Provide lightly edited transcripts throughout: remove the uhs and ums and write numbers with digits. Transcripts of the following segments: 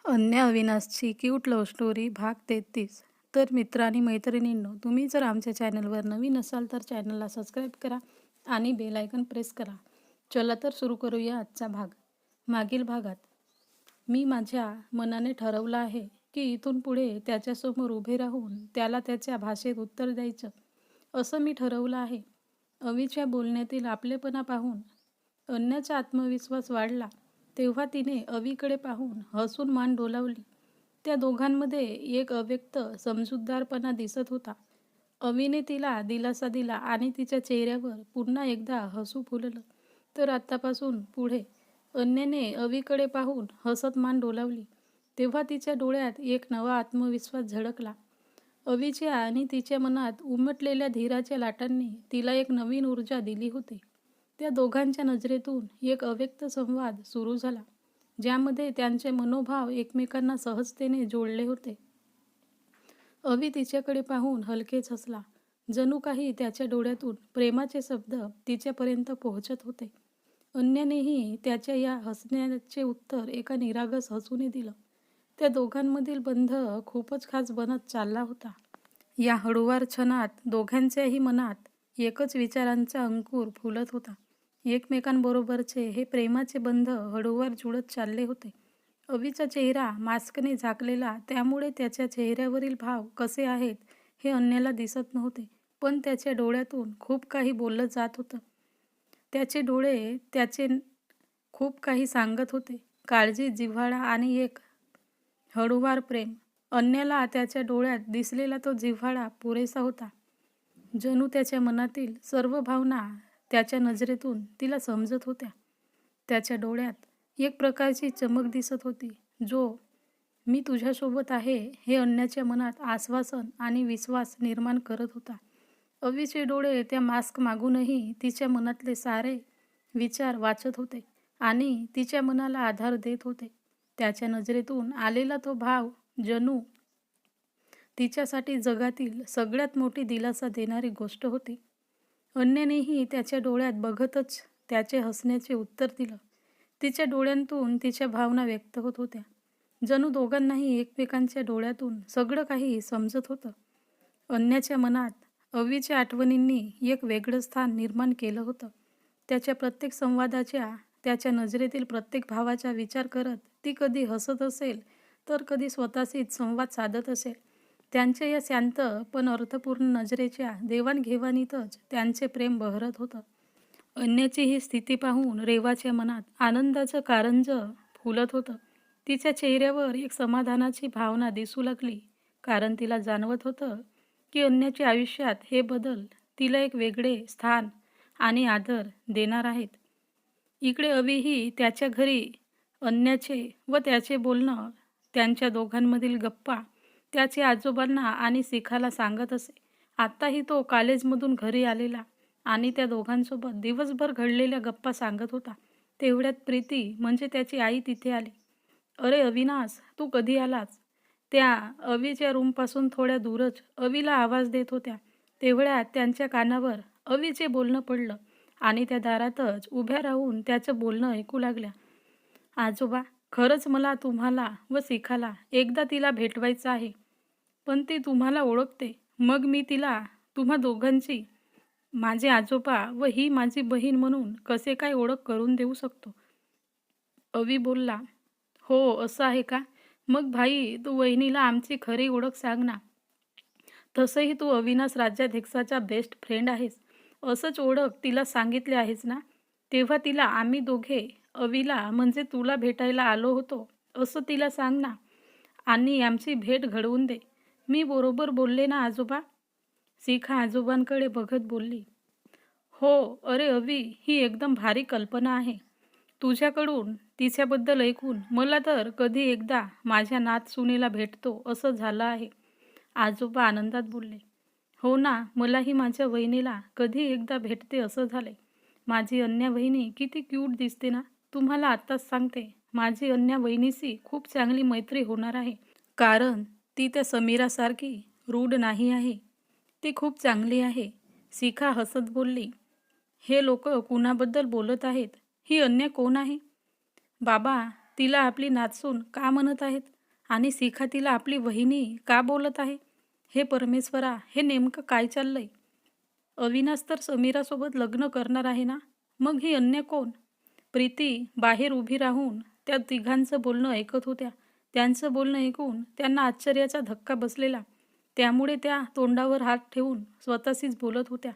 अन्या अविनाशची cute love story भाग 33. तर मित्र आणि मैत्रिणींनो, तुम्ही जर आमच्या चॅनलवर नवीन असाल तर चॅनलला सबस्क्राईब करा आणि बेल आयकन प्रेस करा. चला तर सुरू करूया आजचा भाग. मागील भागात मी माझ्या मनाने ठरवलं आहे की इथून पुढे त्याच्यासमोर उभे राहून त्याला त्याच्या भाषेत उत्तर द्यायचं, असं मी ठरवलं आहे. अवीच्या बोलण्यातील आपलेपणा पाहून अन्याचा आत्मविश्वास वाढला. तेव्हा तिने अवीकडे पाहून हसून मान डोलावली. त्या दोघांमध्ये एक अव्यक्त समजूतदारपणा दिसत होता. अवीने तिला दिलासा दिला आणि तिच्या चेहऱ्यावर पुन्हा एकदा हसू फुललं. तर आत्तापासून पुढे अन्याने अवीकडे पाहून हसत मान डोलावली. तेव्हा तिच्या डोळ्यात एक नवा आत्मविश्वास झळकला. अवीच्या आणि तिच्या मनात उमटलेल्या धीराच्या लाटांनी तिला एक नवीन ऊर्जा दिली होती. त्या दोघांच्या नजरेतून एक अव्यक्त संवाद सुरू झाला, ज्यामध्ये त्यांचे मनोभाव एकमेकांना सहजतेने जोडले होते. अवी तिच्याकडे पाहून हलकेच हसला. जणू काही त्याच्या डोळ्यातून प्रेमाचे शब्द तिच्यापर्यंत पोहोचत होते. अन्यानेही त्याच्या या हसण्याचे उत्तर एका निरागस हसूने दिलं. त्या दोघांमधील बंध खूपच खास बनत चालला होता. या हळूवार क्षणात दोघांच्याही मनात एकच विचारांचा अंकुर फुलत होता. एकमेकांबरोबरचे हे प्रेमाचे बंध हळूवार जुळत चालले होते. अवीचा चेहरा मास्कने झाकलेला, त्यामुळे त्याच्या चेहऱ्यावरील भाव कसे आहेत हे अन्याला दिसत नव्हते. पण त्याच्या डोळ्यातून खूप काही बोललं जात होतं. त्याचे डोळे त्याचे खूप काही सांगत होते. काळजी, जिव्हाळा आणि एक हळूवार प्रेम. अन्याला त्याच्या डोळ्यात दिसलेला तो जिव्हाळा पुरेसा होता. जणू त्याच्या मनातील सर्व भावना त्याच्या नजरेतून तिला समजत होत्या. त्याच्या डोळ्यात एक प्रकारची चमक दिसत होती, जो "मी तुझ्यासोबत आहे" हे अन्याच्या मनात आश्वासन आणि विश्वास निर्माण करत होता. अवीचे डोळे त्या मास्क मागूनही तिच्या मनातले सारे विचार वाचत होते आणि तिच्या मनाला आधार देत होते. त्याच्या नजरेतून आलेला तो भाव जणू तिच्यासाठी जगातील सगळ्यात मोठी दिलासा देणारी गोष्ट होती. अन्यानेही त्याच्या डोळ्यात बघतच त्याचे हसण्याचे उत्तर दिलं. तिच्या डोळ्यांतून तिच्या भावना व्यक्त होत होत्या. जणू दोघांनाही एकमेकांच्या डोळ्यातून सगळं काही समजत होतं. अन्याच्या मनात अवीच्या आठवणींनी एक वेगळं स्थान निर्माण केलं होतं. त्याच्या प्रत्येक संवादाच्या, त्याच्या नजरेतील प्रत्येक भावाचा विचार करत ती कधी हसत असेल तर कधी स्वतःशीच संवाद साधत असेल. त्यांच्या या शांत पण अर्थपूर्ण नजरेच्या देवाणघेवाणीतच त्यांचे प्रेम बहरत होतं. अन्याची ही स्थिती पाहून रेवाच्या मनात आनंदाचं कारंजं फुलत होतं. तिच्या चेहऱ्यावर एक समाधानाची भावना दिसू लागली, कारण तिला जाणवत होतं की अन्याच्या आयुष्यात हे बदल तिला एक वेगळे स्थान आणि आदर देणार आहेत. इकडे अवीही त्याच्या घरी अन्याचे व त्याचे बोलणं, त्यांच्या दोघांमधील गप्पा त्याचे आजोबांना आणि शिखाला सांगत असे. आत्ताही तो कॉलेजमधून घरी आलेला आणि त्या दोघांसोबत दिवसभर घडलेल्या गप्पा सांगत होता. तेवढ्यात प्रीती म्हणजे त्याची आई तिथे आली. "अरे अविनाश, तू कधी आलास?" त्या अवीच्या रूमपासून थोड्या दूरच अवीला आवाज देत होत्या. तेवढ्यात त्यांच्या कानावर अवीचे बोलणं पडलं आणि त्या दारातच उभ्या राहून त्याचं बोलणं ऐकू लागल्या. "आजोबा, खरंच मला तुम्हाला व शिखाला एकदा तिला भेटवायचं आहे. पण ती तुम्हाला ओळखते, मग मी तिला तुम्हा दोघांची, माझे आजोबा व ही माझी बहीण म्हणून कसे काय ओळख करून देऊ शकतो." अवी बोलला. "हो, असं आहे का? मग भाई, तू वहिनीला आमची खरी ओळख सांग ना. तसंही तू अविनाश राज्याध्यक्षाचा बेस्ट फ्रेंड आहेस. असंच ओळख तिला सांगितले आहेस ना? तेव्हा तिला आम्ही दोघे अवीला म्हणजे तुला भेटायला आलो होतो असं तिला सांग ना, आणि आमची भेट घडवून दे. मी बरोबर बोलले ना आजोबा?" शिखा आजोबांकडे बघत बोलली. "हो, अरे अवी, ही एकदम भारी कल्पना आहे. तुझ्याकडून तिच्याबद्दल ऐकून मला तर कधी एकदा माझ्या नातसुनेला भेटतो असं झालं आहे." आजोबा आनंदात बोलले. "हो ना, मलाही माझ्या वहिनीला कधी एकदा भेटते असं झालंय. माझी अन्या वहिनी किती क्यूट दिसते ना. तुम्हाला आत्ताच सांगते, माझी अन्या वहिनीशी खूप चांगली मैत्री होणार आहे. कारण ती त्या समीरासारखी रूढ नाही आहे. ती खूप चांगली आहे." शिखा हसत बोलली. "हे लोक कुणाबद्दल बोलत आहेत? ही अन्या कोण आहे?" "बाबा, तिला आपली नातसून का म्हणत आहेत आणि शिखा तिला आपली वहिनी का बोलत आहे? हे परमेश्वरा, हे नेमकं काय चाललंय? अविनाश तर समीरासोबत लग्न करणार आहे ना? मग ही अन्य कोण? प्रीती बाहेर उभी राहून त्या तिघांचं बोलणं ऐकत होत्या. त्यांचं बोलणं ऐकून त्यांना आश्चर्याचा धक्का बसलेला. त्यामुळे त्या तोंडावर हात ठेवून स्वतःशीच बोलत होत्या.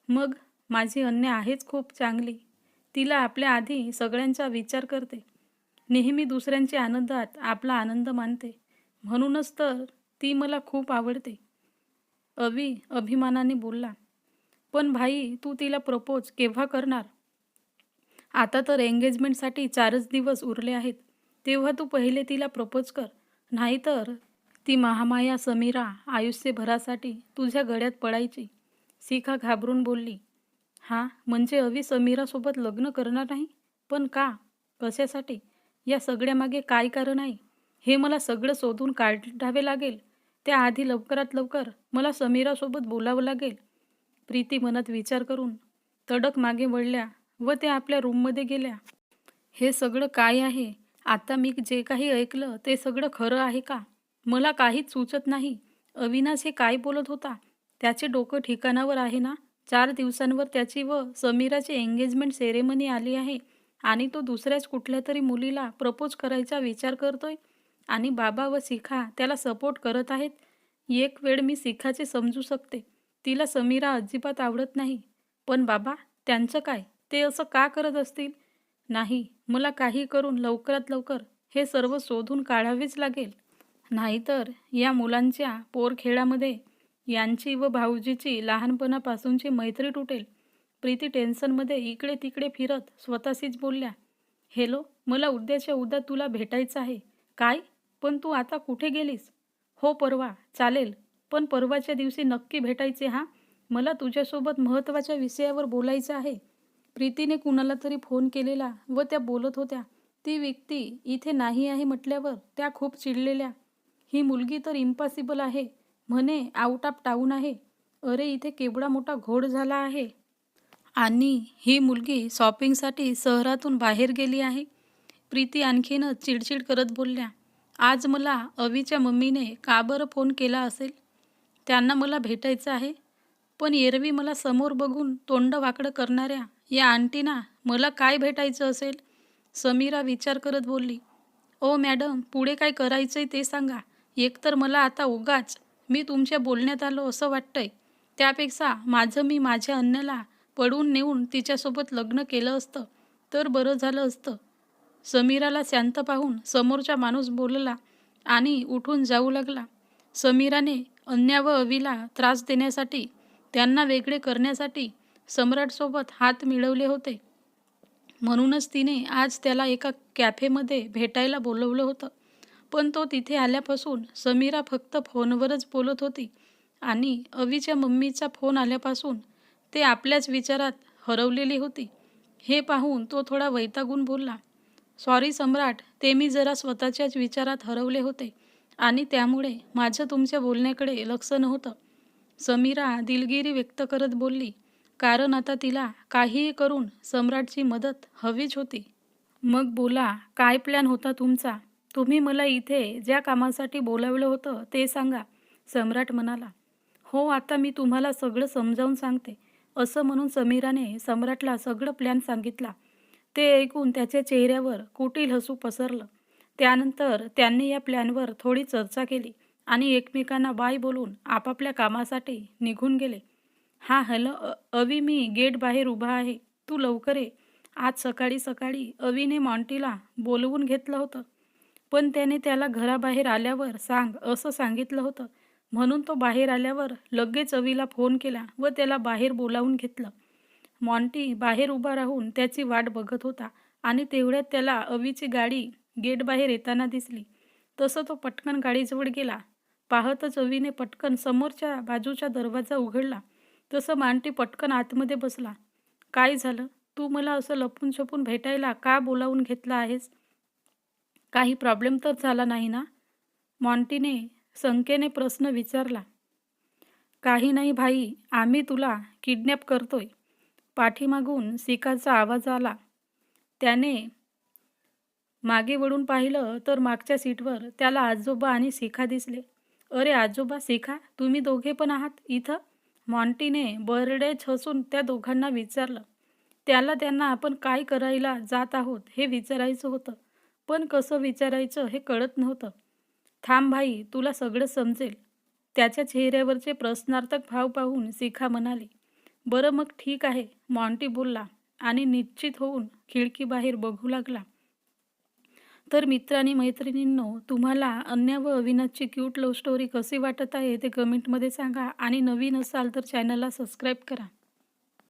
मग माझी अन्या आहेच खूप चांगली. तिला आपल्या आधी सगळ्यांचा विचार करते. नेहमी दुसऱ्यांच्या आनंदात आपला आनंद मानते. म्हणूनच तर ती मला खूप आवडते. अवी अभिमानाने बोलला. पण भाई, तू तिला प्रपोज केव्हा करणार? आता तर एंगेजमेंटसाठी 4च दिवस उरले आहेत. तेव्हा तू पहिले तिला प्रपोज कर. नाहीतर ती महामाया समीरा आयुष्यभरासाठी तुझ्या गळ्यात पडायची. शिखा घाबरून बोलली. हा, म्हणजे अवी समीरासोबत लग्न करणार नाही? पण का? कशासाठी? या सगळ्यामागे काय कारण आहे? हे मला सगळं शोधून काढावे लागेल. त्याआधी लवकरात लवकर मला समीरासोबत बोलावं लागेल. प्रीती मनात विचार करून तडक मागे वळल्या व त्या आपल्या रूममध्ये गेल्या. हे सगळं काय आहे? आता मी जे काही ऐकलं ते सगळं खरं आहे का? मला काहीच सुचत नाही. अविनाश हे काय बोलत होता? त्याचे डोकं ठिकाणावर आहे ना? 4 दिवसांवर त्याची व समीराची एंगेजमेंट सेरेमनी आली आहे आणि तो दुसऱ्याच कुठल्या तरी मुलीला प्रपोज करायचा विचार करतोय आणि बाबा व शिखा त्याला सपोर्ट करत आहेत. एक वेळ मी शिखाचे समजू शकते. तिला समीरा अजिबात आवडत नाही. पण बाबा, त्यांचं काय? ते असं का करत असतील? नाही, मला काही करून लवकरात लवकर हे सर्व शोधून काढावेच लागेल. नाहीतर या मुलांच्या पोरखेळामध्ये यांची व भाऊजीची लहानपणापासूनची मैत्री तुटेल. प्रीती टेन्शनमध्ये इकडे तिकडे फिरत स्वतःशीच बोलल्या. हेलो, मला उद्याच्या उद्या तुला भेटायचं आहे. काय? पण तू आता कुठे गेलीस? हो, परवा. चालेल. पण परवाच्या दिवशी नक्की भेटायचे हां. मला तुझ्यासोबत महत्त्वाच्या विषयावर बोलायचं आहे. प्रीतीने कुणाला तरी फोन केलेला व त्या बोलत होत्या. ती व्यक्ती इथे नाही आहे म्हटल्यावर त्या खूप चिडलेल्या. ही मुलगी तर इम्पॉसिबल आहे. म्हणे आउट ऑफ टाऊन आहे. अरे, इथे केवढा मोठा घोळ झाला आहे. आणि ही मुलगी शॉपिंगसाठी शहरातून बाहेर गेली आहे. प्रीती आणखीनच चिडचिड करत बोलल्या. आज मला अवीच्या मम्मीने का बरं फोन केला असेल? त्यांना मला भेटायचं आहे. पण एरवी मला समोर बघून तोंड वाकडं करणाऱ्या या आंटीना मला काय भेटायचं असेल? समीरा विचार करत बोलली. ओ मॅडम, पुढे काय करायचंय ते सांगा. एकतर मला आता उगाच मी तुमच्या बोलण्यात आलो असं वाटतंय. त्यापेक्षा माझं मी माझ्या अन्याला पळवून नेऊन तिच्यासोबत लग्न केलं असतं तर बरं झालं असतं. समीराला शांत पाहून समोरचा माणूस बोलला आणि उठून जाऊ लागला. समीराने अन्या व अवीला त्रास देण्यासाठी, त्यांना वेगळे करण्यासाठी सम्राटसोबत हात मिळवले होते. म्हणूनच तिने आज त्याला एका कॅफेमध्ये भेटायला बोलवलं होतं. पण तो तिथे आल्यापासून समीरा फक्त फोनवरच बोलत होती आणि अवीच्या मम्मीचा फोन आल्यापासून ते आपल्याच विचारात हरवलेली होती. हे पाहून तो थोडा वैतागून बोलला. सॉरी सम्राट, ते मी जरा स्वतःच्याच विचारात हरवले होते आणि त्यामुळे माझं तुमच्या बोलण्याकडे लक्ष नव्हतं. समीरा दिलगिरी व्यक्त करत बोलली. कारण आता तिला काहीही करून सम्राटची मदत हवीच होती. मग बोला, काय प्लॅन होता तुमचा? तुम्ही मला इथे ज्या कामासाठी बोलावलं होतं ते सांगा, सम्राट म्हणाला. हो, आता मी तुम्हाला सगळं समजावून सांगते, असं म्हणून समीराने सम्राटला सगळं प्लॅन सांगितला. ते ऐकून त्याच्या चेहऱ्यावर कुटील हसू पसरलं. त्यानंतर त्यांनी या प्लॅनवर थोडी चर्चा केली आणि एकमेकांना बाय बोलून आपापल्या कामासाठी निघून गेले. हा, हॅलो अवी, मी गेट बाहेर उभा आहे. तू लवकर ये. आज सकाळी सकाळी अवीने मॉन्टीला बोलवून घेतलं होतं. पण त्याने त्याला घराबाहेर आल्यावर सांग असं सांगितलं होतं. म्हणून तो बाहेर आल्यावर लगेच अवीला फोन केला व त्याला बाहेर बोलावून घेतलं. मॉन्टी बाहेर उभा राहून त्याची वाट बघत होता आणि तेवढ्यात त्याला अवीची गाडी गेट बाहेर येताना दिसली. तसं तो पटकन गाडीजवळ गेला. पाहतच अवीने पटकन समोरच्या बाजूचा दरवाजा उघडला. तसं मॉन्टी पटकन आतमध्ये बसला. काय झालं? तू मला असं लपून छपून भेटायला का बोलावून घेतलं आहेस? काही प्रॉब्लेम तर झाला नाही ना? मॉन्टीने शंकेने प्रश्न विचारला. काही नाही भाई, आम्ही तुला किडनॅप करतोय. पाठीमागून शिखाचा आवाज आला. त्याने मागे वळून पाहिलं तर मागच्या सीटवर त्याला आजोबा आणि शिखा दिसले. "अरे आजोबा, शिखा, तुम्ही दोघे पण आहात इथं?" मॉन्टीने बर्डेच हसून त्या दोघांना विचारलं. त्याला त्यांना आपण काय करायला जात आहोत हे विचारायचं होतं, पण कसं विचारायचं हे कळत नव्हतं. "थांब भाई, तुला सगळं समजेल." त्याच्या चेहऱ्यावरचे प्रश्नार्थक भाव पाहून शिखा म्हणाली. "बरं मग ठीक आहे," मॉन्टी बोलला आणि निश्चित होऊन खिडकीबाहेर बघू लागला. तर मित्र आणि मैत्रिणींनो, तुम्हाला अन्या व अविनाशची क्यूट लव्ह स्टोरी कशी वाटत आहे ते कमेंटमध्ये सांगा आणि नवीन असाल तर चॅनलला सबस्क्राईब करा.